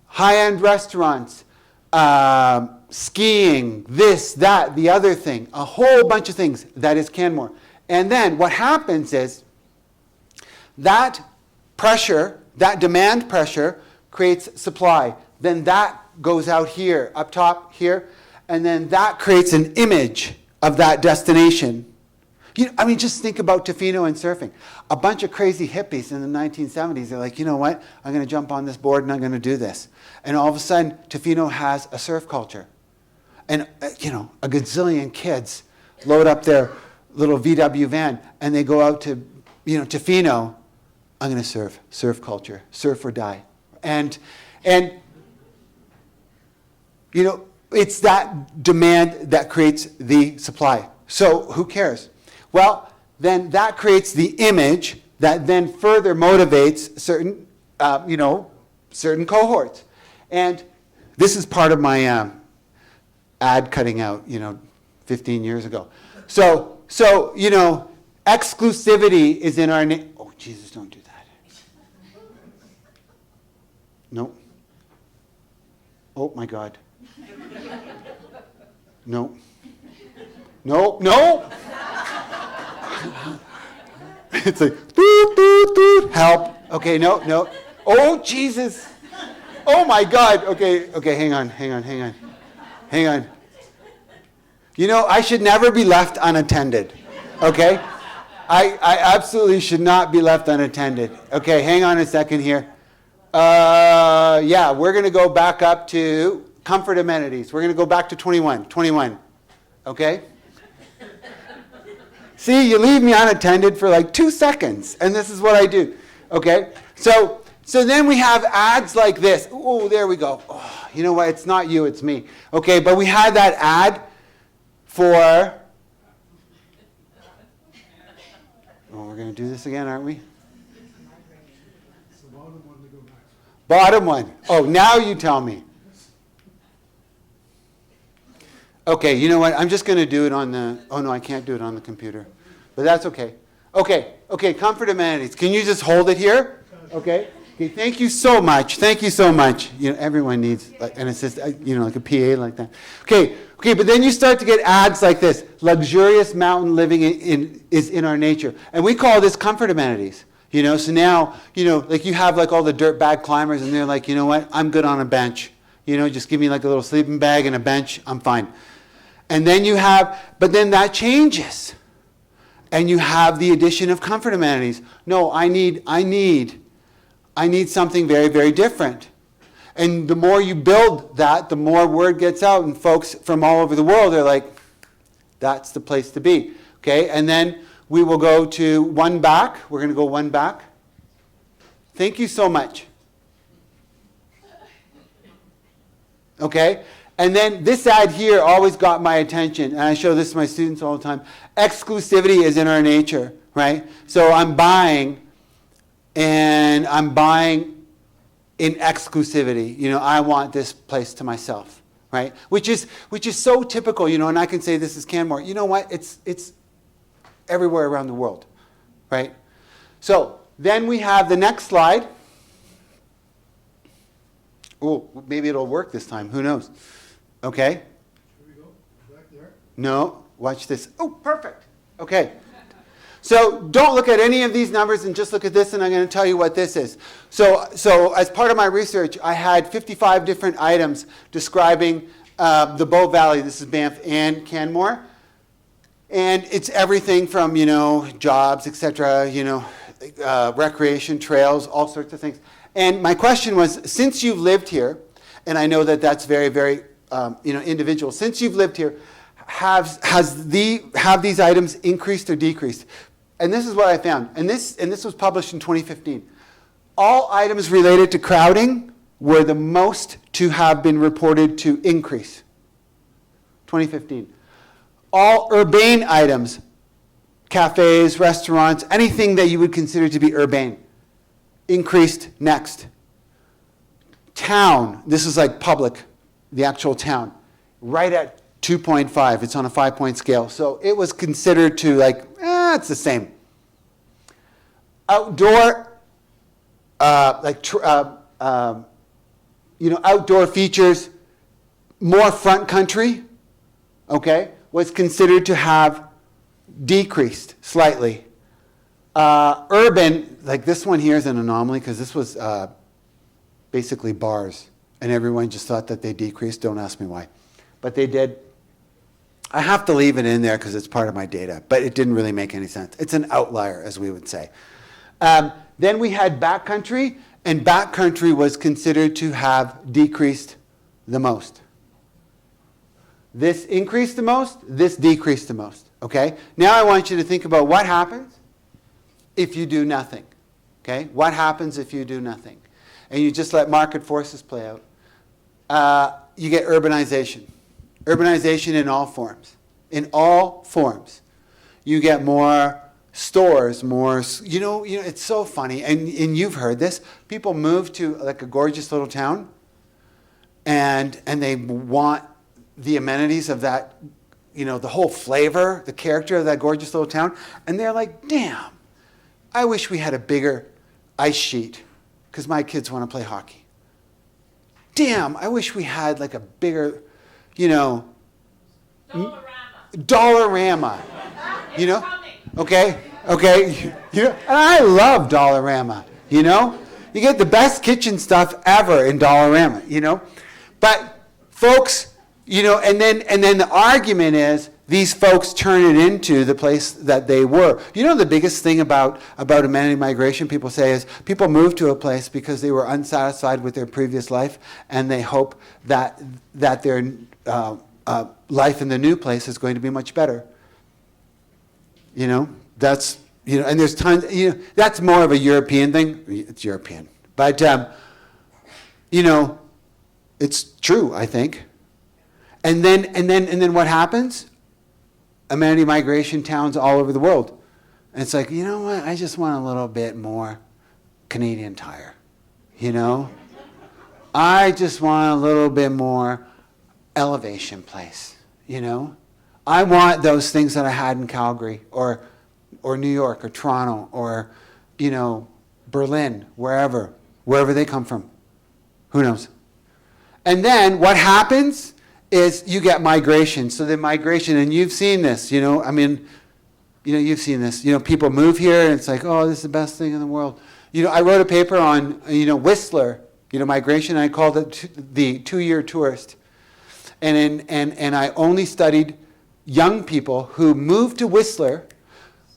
High-end restaurants, skiing, this, that, the other thing, a whole bunch of things. That is Canmore. And then what happens is that pressure, that demand pressure, creates supply. Then that goes out here, up top here, and then that creates an image of that destination. Just think about Tofino and surfing. A bunch of crazy hippies in the 1970s, they're like, you know what? I'm going to jump on this board and I'm going to do this. And all of a sudden, Tofino has a surf culture. And, a gazillion kids load up their little VW van and they go out to, Tofino. I'm going to surf culture, surf or die. And it's that demand that creates the supply. So who cares? Well, then that creates the image that then further motivates certain, certain cohorts. And this is part of my ad cutting out, 15 years ago. So exclusivity is in our name. Oh, Jesus, don't do that. No. Oh, my God. No. No. It's like, boop, boop, boop, help. Okay, no. Oh, Jesus. Oh, my God. Okay, hang on. I should never be left unattended, okay? I absolutely should not be left unattended. Okay, hang on a second here. We're going to go back up to comfort amenities. We're going to go back to 21, okay? See, you leave me unattended for like 2 seconds, and this is what I do, okay? So then we have ads like this. Oh, there we go. Oh, you know what? It's not you, it's me. Okay, but we had that ad for... Oh, we're going to do this again, aren't we? It's the bottom one to go back. Bottom one. Oh, now you tell me. Okay, you know what? I'm just going to do it on the... Oh, no, I can't do it on the computer. But that's okay. Okay, comfort amenities. Can you just hold it here? Okay, thank you so much. Everyone needs an assistant, like a PA like that. Okay, but then you start to get ads like this. Luxurious mountain living is in our nature. And we call this comfort amenities. So now, like you have like all the dirt bag climbers and they're like, you know what? I'm good on a bench. Just give me like a little sleeping bag and a bench. I'm fine. And then but then that changes. And you have the addition of comfort amenities. No, I need something very, very different. And the more you build that, the more word gets out, and folks from all over the world are like, that's the place to be. Okay, and then we will go to one back. We're going to go one back. Thank you so much. Okay, and then this ad here always got my attention, and I show this to my students all the time. Exclusivity is in our nature, right? So I'm buying in exclusivity. I want this place to myself, right? Which is so typical, and I can say this is Canmore. You know what? It's everywhere around the world, right? So then we have the next slide. Oh, maybe it'll work this time. Who knows? Okay. Here we go. Back there. No. Watch this. Oh, perfect. Okay. So don't look at any of these numbers and just look at this, and I'm going to tell you what this is. So as part of my research, I had 55 different items describing the Bow Valley. This is Banff and Canmore. And it's everything from, jobs, etc., recreation, trails, all sorts of things. And my question was, since you've lived here, and I know that that's very, very individual. Since you've lived here, have these items increased or decreased? And this is what I found, and this was published in 2015. All items related to crowding were the most to have been reported to increase. 2015. All urbane items, cafes, restaurants, anything that you would consider to be urbane, increased next. Town, this is like public, the actual town, right at 2.5. It's on a 5-point scale. So it was considered to it's the same. Outdoor, outdoor features, more front country, okay, was considered to have decreased slightly. Urban, like this one here is an anomaly because this was basically bars, and everyone just thought that they decreased. Don't ask me why, but they did. I have to leave it in there because it's part of my data, but it didn't really make any sense. It's an outlier, as we would say. Then we had backcountry, and backcountry was considered to have decreased the most. This increased the most, this decreased the most, okay? Now I want you to think about what happens if you do nothing, okay? What happens if you do nothing? And you just let market forces play out. You get urbanization. Urbanization in all forms. In all forms. You get more stores, more, it's so funny, and you've heard this. People move to like a gorgeous little town, and they want the amenities of that, the whole flavor, the character of that gorgeous little town, and they're like, damn, I wish we had a bigger ice sheet, because my kids want to play hockey. Damn, I wish we had like a bigger, Dollarama, okay, and I love Dollarama, you get the best kitchen stuff ever in Dollarama, but folks, and then the argument is these folks turn it into the place that they were. The biggest thing about amenity migration, people say, is people move to a place because they were unsatisfied with their previous life, and they hope that their life in the new place is going to be much better. That's, and there's tons, that's more of a European thing. It's European. But, it's true, I think. And then what happens? Amenity migration towns all over the world. And it's like, you know what? I just want a little bit more Canadian Tire. I just want a little bit more Elevation Place. I want those things that I had in Calgary or New York or Toronto or, Berlin, wherever they come from. Who knows? And then what happens is you get migration. So the migration, and you've seen this, you've seen this. People move here and it's like, oh, this is the best thing in the world. I wrote a paper on, Whistler, migration. I called it the 2-year tourist. And I only studied young people who moved to Whistler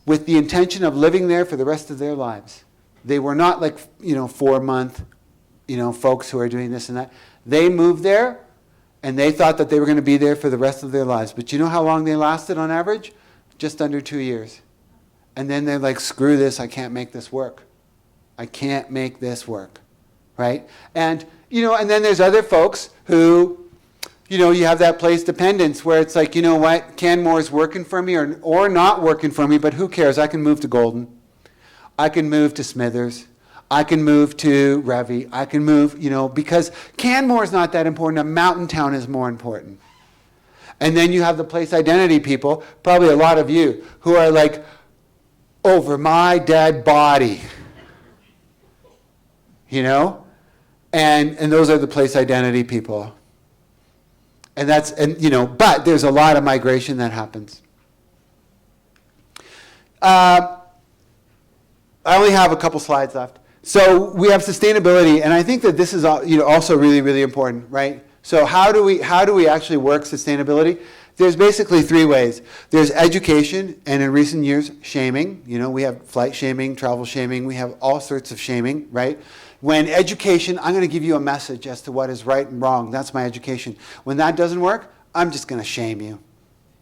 with the intention of living there for the rest of their lives. They were not like, 4-month, folks who are doing this and that. They moved there, and they thought that they were going to be there for the rest of their lives. But you know how long they lasted on average? Just under 2 years. And then they're like, screw this, I can't make this work. I can't make this work, right? And, and then there's other folks who, you have that place dependence where it's like, you know what, Canmore is working for me or not working for me, but who cares? I can move to Golden. I can move to Smithers. I can move to Revy. I can move, because Canmore is not that important. A mountain town is more important. And then you have the place identity people, probably a lot of you, who are like, over my dead body. And those are the place identity people. And but there's a lot of migration that happens. I only have a couple slides left. So we have sustainability, and I think that this is also really, really important, right? So how do we actually work sustainability? There's basically 3 ways. There's education, and in recent years, shaming. We have flight shaming, travel shaming. We have all sorts of shaming, right? When education, I'm going to give you a message as to what is right and wrong. That's my education. When that doesn't work, I'm just going to shame you,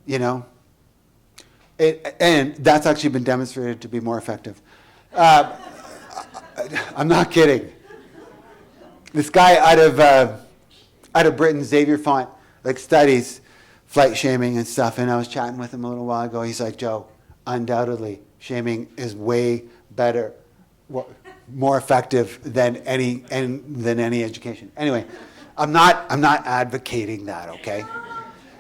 you know? And that's actually been demonstrated to be more effective. I'm not kidding. This guy out of Britain, Xavier Font, like studies flight shaming and stuff, and I was chatting with him a little while ago. He's like, Joe, undoubtedly, shaming is way better, more effective than any education. Anyway, I'm not advocating that, okay?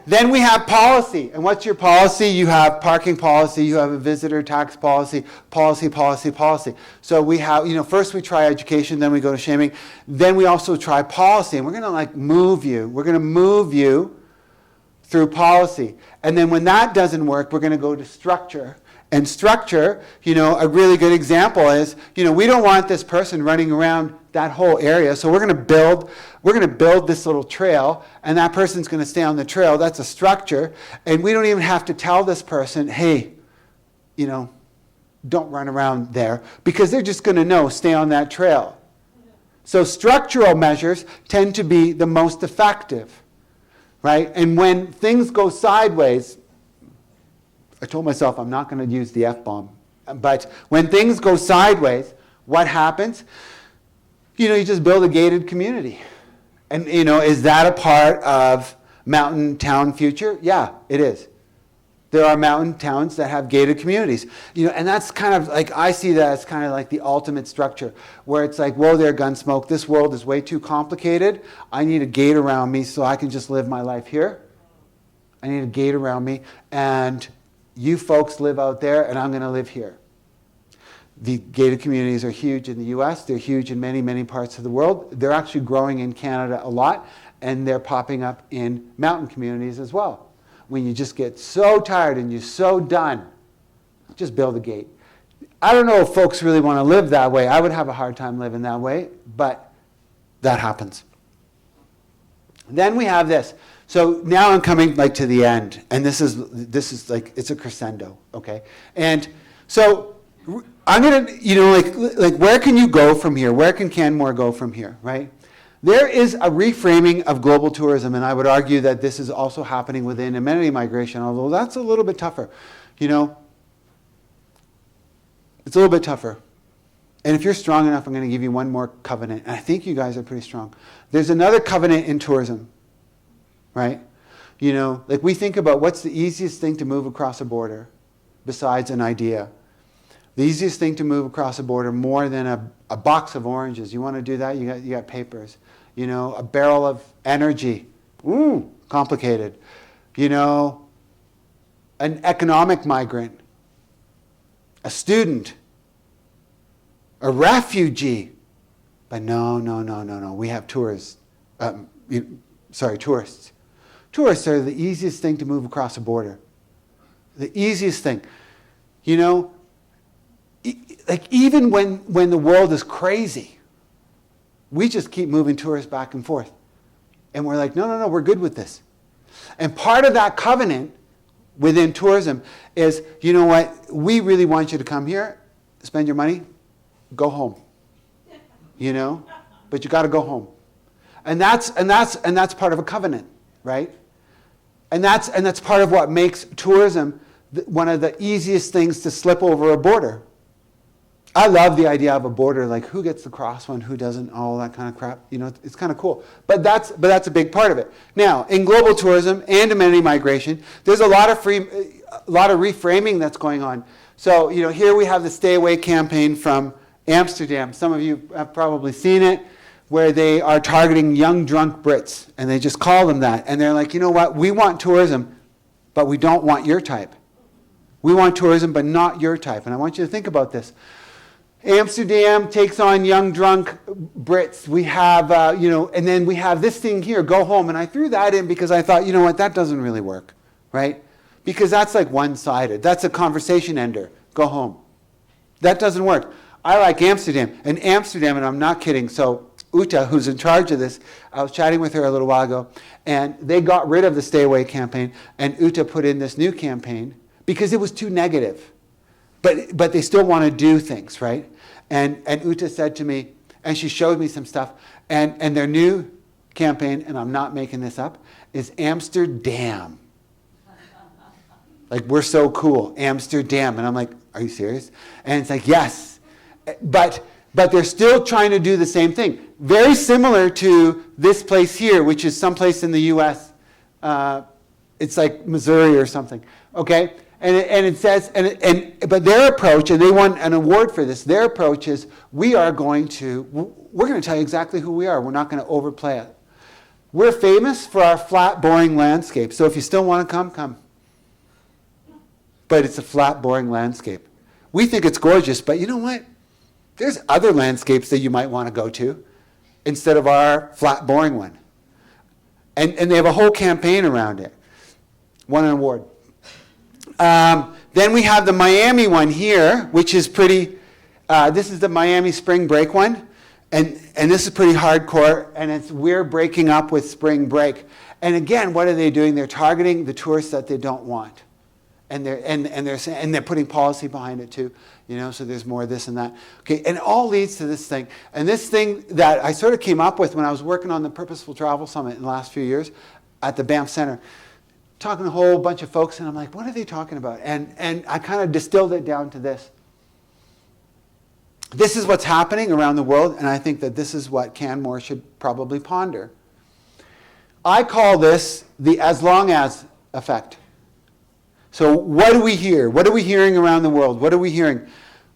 Then we have policy. And what's your policy? You have parking policy, you have a visitor tax policy, policy. So we have, first we try education, then we go to shaming, then we also try policy. And we're going to move you through policy. And then when that doesn't work, we're going to go to structure. And structure, a really good example is, we don't want this person running around that whole area. So we're going to build this little trail, and that person's going to stay on the trail. That's a structure. And we don't even have to tell this person, hey, don't run around there, because they're just going to know, stay on that trail. So structural measures tend to be the most effective, right? And when things go sideways, I told myself I'm not going to use the F-bomb. But when things go sideways, what happens? You just build a gated community. And, is that a part of mountain town future? Yeah, it is. There are mountain towns that have gated communities. And that's kind of like, I see that as kind of like the ultimate structure, where it's like, whoa there, Gunsmoke, this world is way too complicated. I need a gate around me so I can just live my life here. I need a gate around me, and you folks live out there, and I'm going to live here. The gated communities are huge in the US. They're huge in many, many parts of the world. They're actually growing in Canada a lot, and they're popping up in mountain communities as well. When you just get so tired and you're so done, just build a gate. I don't know if folks really want to live that way. I would have a hard time living that way, but that happens. Then we have this. So now I'm coming to the end, and this is like, it's a crescendo, okay? And so I'm gonna, like where can you go from here? Where can Canmore go from here, right? There is a reframing of global tourism, and I would argue that this is also happening within amenity migration, although that's a little bit tougher. It's a little bit tougher. And if you're strong enough, I'm going to give you one more covenant, and I think you guys are pretty strong. There's another covenant in tourism. Right? We think about what's the easiest thing to move across a border besides an idea. The easiest thing to move across a border, more than a box of oranges. You want to do that? You got papers. A barrel of energy. Ooh, complicated. An economic migrant. A student. A refugee. But no. We have tourists. Tourists. Tourists are the easiest thing to move across a border. The easiest thing. Even when the world is crazy, we just keep moving tourists back and forth. And we're like, no, we're good with this. And part of that covenant within tourism is, you know what, we really want you to come here, spend your money, go home. But you got to go home. And that's part of a covenant, right? And that's part of what makes tourism one of the easiest things to slip over a border. I love the idea of a border, like who gets to cross one, who doesn't, all that kind of crap. It's kind of cool. But that's a big part of it. Now, in global tourism and amenity migration, there's a lot of reframing that's going on. So, here we have the Stay Away campaign from Amsterdam. Some of you have probably seen it, where they are targeting young drunk Brits, and they just call them that. And they're like, you know what, we want tourism, but we don't want your type. We want tourism, but not your type. And I want you to think about this. Amsterdam takes on young drunk Brits. We have, and then we have this thing here, go home. And I threw that in because I thought, you know what, that doesn't really work, right? Because that's like one-sided. That's a conversation ender. Go home. That doesn't work. I like Amsterdam. And I'm not kidding, so Uta, who's in charge of this, I was chatting with her a little while ago, and they got rid of the Stay Away campaign, and Uta put in this new campaign because it was too negative. But they still want to do things, right? And Uta said to me, and she showed me some stuff. And their new campaign, and I'm not making this up, is Amsterdam. Like, we're so cool, Amsterdam. And I'm like, are you serious? And it's like, yes. But they're still trying to do the same thing. Very similar to this place here, which is someplace in the U.S. It's like Missouri or something, okay? And it says, but their approach, and they won an award for this, their approach is, we're going to tell you exactly who we are. We're not going to overplay it. We're famous for our flat, boring landscape. So if you still want to come, come. But it's a flat, boring landscape. We think it's gorgeous, but you know what? There's other landscapes that you might want to go to instead of our flat, boring one. And they have a whole campaign around it. Won an award. Then we have the Miami one here, which is pretty, this is the Miami spring break one. And this is pretty hardcore, and it's we're breaking up with spring break. And again, what are they doing? They're targeting the tourists that they don't want. And they're putting policy behind it too, so there's more of this and that. Okay, and it all leads to this thing. And this thing that I sort of came up with when I was working on the Purposeful Travel Summit in the last few years at the Banff Center, talking to a whole bunch of folks, and I'm like, what are they talking about? And I kind of distilled it down to this. This is what's happening around the world, and I think that this is what Canmore should probably ponder. I call this the as long as effect. So what do we hear? What are we hearing around the world? What are we hearing?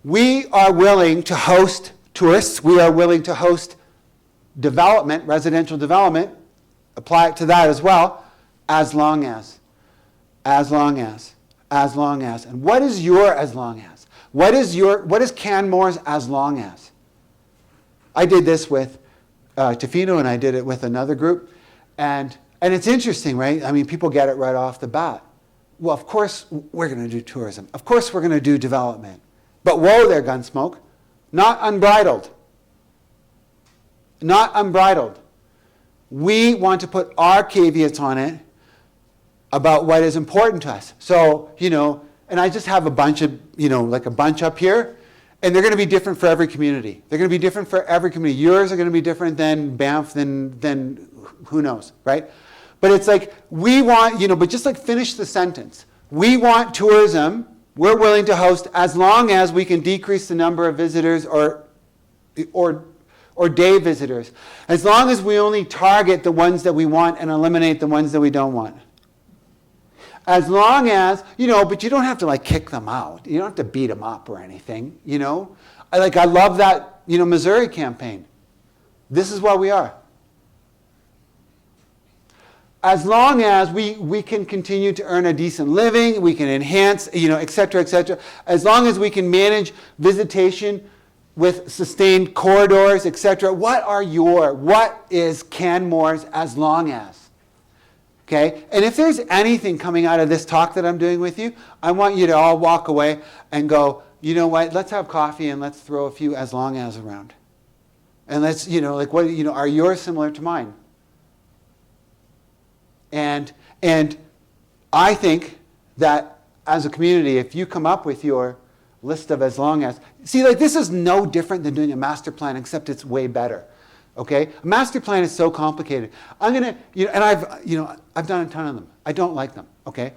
We are willing to host tourists. We are willing to host development, residential development, apply it to that as well, as long as. And what is your as long as? What is Canmore's as long as? I did this with Tofino, and I did it with another group. And it's interesting, right? I mean, people get it right off the bat. Well, of course we're going to do tourism. Of course we're going to do development. But whoa there, Gunsmoke. Not unbridled. Not unbridled. We want to put our caveats on it about what is important to us. So, and I just have a bunch of, like a bunch up here, and they're going to be different for every community. They're going to be different for every community. Yours are going to be different than Banff, than who knows, right? But it's like, we want, but just like finish the sentence. We want tourism, we're willing to host as long as we can decrease the number of visitors or day visitors. As long as we only target the ones that we want and eliminate the ones that we don't want. As long as, but you don't have to like kick them out. You don't have to beat them up or anything, I love that, Missouri campaign. This is what we are. As long as we can continue to earn a decent living, we can enhance, et cetera, et cetera. As long as we can manage visitation with sustained corridors, et cetera. What is Canmore's as long as? Okay? And if there's anything coming out of this talk that I'm doing with you, I want you to all walk away and go, you know what, let's have coffee and let's throw a few as long as around. And let's, are yours similar to mine? And I think that as a community, if you come up with your list of as long as, this is no different than doing a master plan, except it's way better. Okay? A master plan is so complicated. I'm going to, and I've done a ton of them. I don't like them. Okay?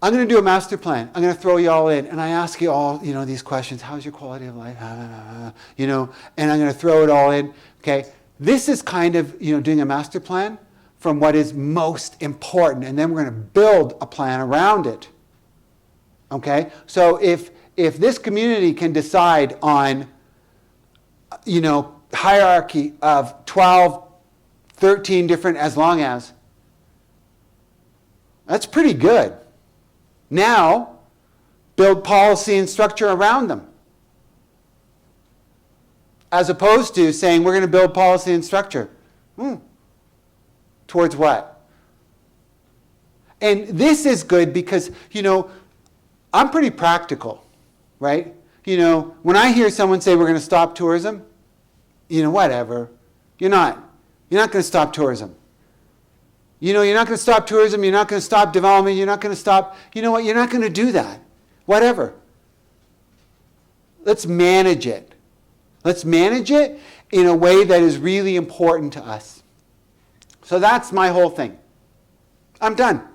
I'm going to do a master plan. I'm going to throw you all in, and I ask you all, these questions. How's your quality of life? And I'm going to throw it all in. Okay? This is kind of, doing a master plan from what is most important, and then we're going to build a plan around it. Okay? So if this community can decide on, hierarchy of 12, 13 different as long as, that's pretty good. Now, build policy and structure around them. As opposed to saying we're going to build policy and structure. Towards what? And this is good because, I'm pretty practical, right? When I hear someone say we're going to stop tourism, whatever. You're not going to stop tourism. You're not going to stop tourism. You're not going to stop development. You're not going to stop, you're not going to do that. Whatever. Let's manage it. Let's manage it in a way that is really important to us. So that's my whole thing. I'm done.